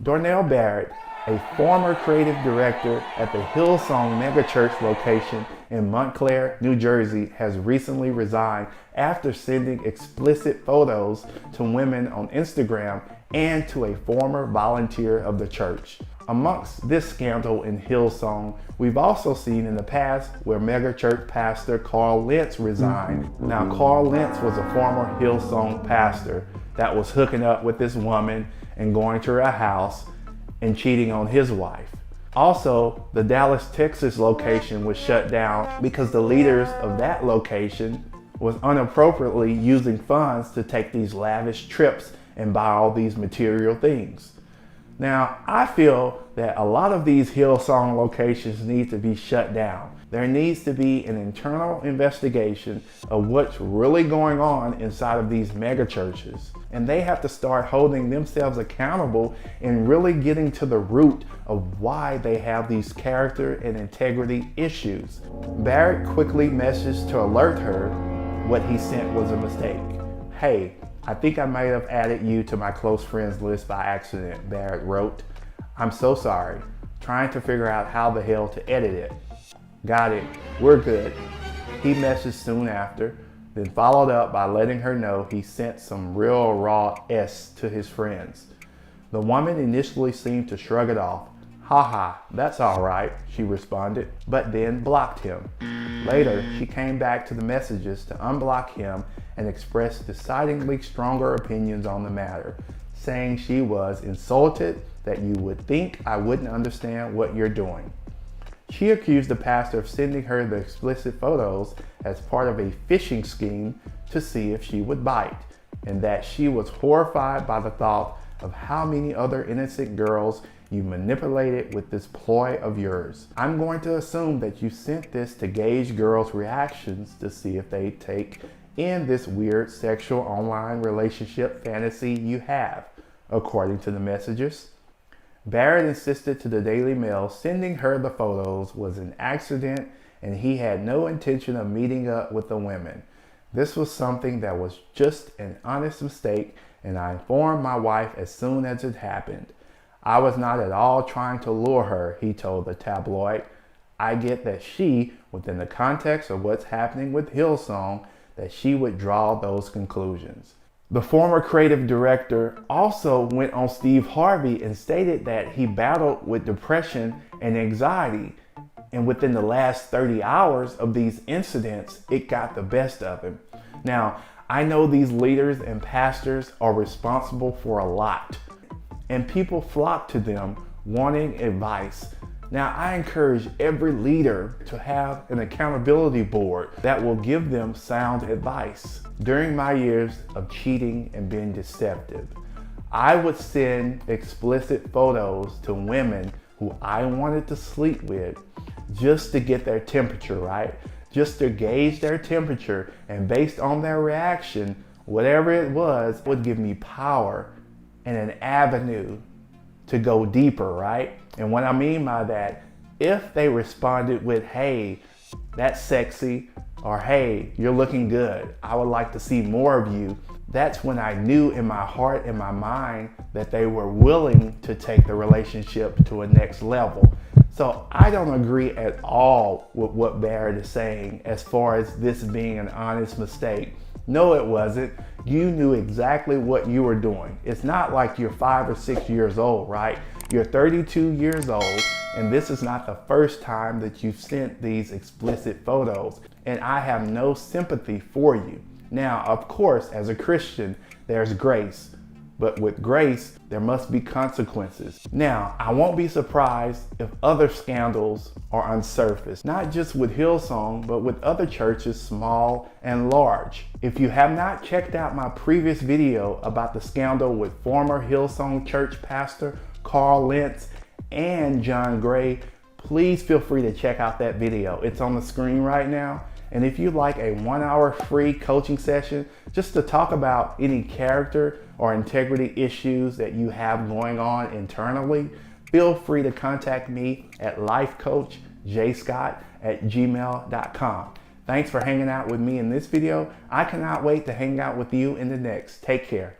Darnell Barrett, a former creative director at the Hillsong megachurch location in Montclair, New Jersey, has recently resigned after sending explicit photos to women on Instagram and to a former volunteer of the church. Amongst this scandal in Hillsong, we've also seen in the past where megachurch pastor Carl Lentz resigned. Now, Carl Lentz was a former Hillsong pastor that was hooking up with this woman and going to her house and cheating on his wife. Also, the Dallas, Texas location was shut down because the leaders of that location was inappropriately using funds to take these lavish trips and buy all these material things. Now, I feel that a lot of these Hillsong locations need to be shut down. There needs to be an internal investigation of what's really going on inside of these mega churches. And they have to start holding themselves accountable and really getting to the root of why they have these character and integrity issues. Barrett quickly messaged to alert her what he sent was a mistake. "Hey, I think I might have added you to my close friends list by accident," Barrett wrote. "I'm so sorry. Trying to figure out how the hell to edit it." "Got it. We're good," he messaged soon after, then followed up by letting her know he sent some real raw S to his friends. The woman initially seemed to shrug it off. "Haha, that's all right," she responded, but then blocked him. Later, she came back to the messages to unblock him and expressed decidedly stronger opinions on the matter, saying she was insulted that you would think I wouldn't understand what you're doing. She accused the pastor of sending her the explicit photos as part of a phishing scheme to see if she would bite, and that she was horrified by the thought of how many other innocent girls you manipulated with this ploy of yours. "I'm going to assume that you sent this to gauge girls' reactions to see if they take in this weird sexual online relationship fantasy you have," according to the messages. Barrett insisted to the Daily Mail sending her the photos was an accident and he had no intention of meeting up with the women. "This was something that was just an honest mistake, and I informed my wife as soon as it happened. I was not at all trying to lure her," he told the tabloid. "I get that she, within the context of what's happening with Hillsong, that she would draw those conclusions." The former creative director also went on Steve Harvey and stated that he battled with depression and anxiety, and within the last 30 hours of these incidents, it got the best of him. Now, I know these leaders and pastors are responsible for a lot, and people flock to them wanting advice. Now, I encourage every leader to have an accountability board that will give them sound advice. During my years of cheating and being deceptive, I would send explicit photos to women who I wanted to sleep with just to get their temperature, right? Just to gauge their temperature, and based on their reaction, whatever it was would give me power and an avenue to go deeper, right? And what I mean by that, if they responded with, "Hey, that's sexy," or "Hey, you're looking good, I would like to see more of you," that's when I knew in my heart and my mind that they were willing to take the relationship to a next level. So I don't agree at all with what Barrett is saying as far as this being an honest mistake. No, it wasn't. You knew exactly what you were doing. It's not like you're 5 or 6 years old, right? You're 32 years old, and this is not the first time that you've sent these explicit photos, and I have no sympathy for you. Now, of course, as a Christian, there's grace, but with grace, there must be consequences. Now, I won't be surprised if other scandals are unsurfaced, not just with Hillsong, but with other churches, small and large. If you have not checked out my previous video about the scandal with former Hillsong church pastor Carl Lentz and John Gray, please feel free to check out that video. It's on the screen right now. And if you'd like a 1-hour free coaching session just to talk about any character or integrity issues that you have going on internally, feel free to contact me at lifecoachjscott@gmail.com. Thanks for hanging out with me in this video. I cannot wait to hang out with you in the next. Take care.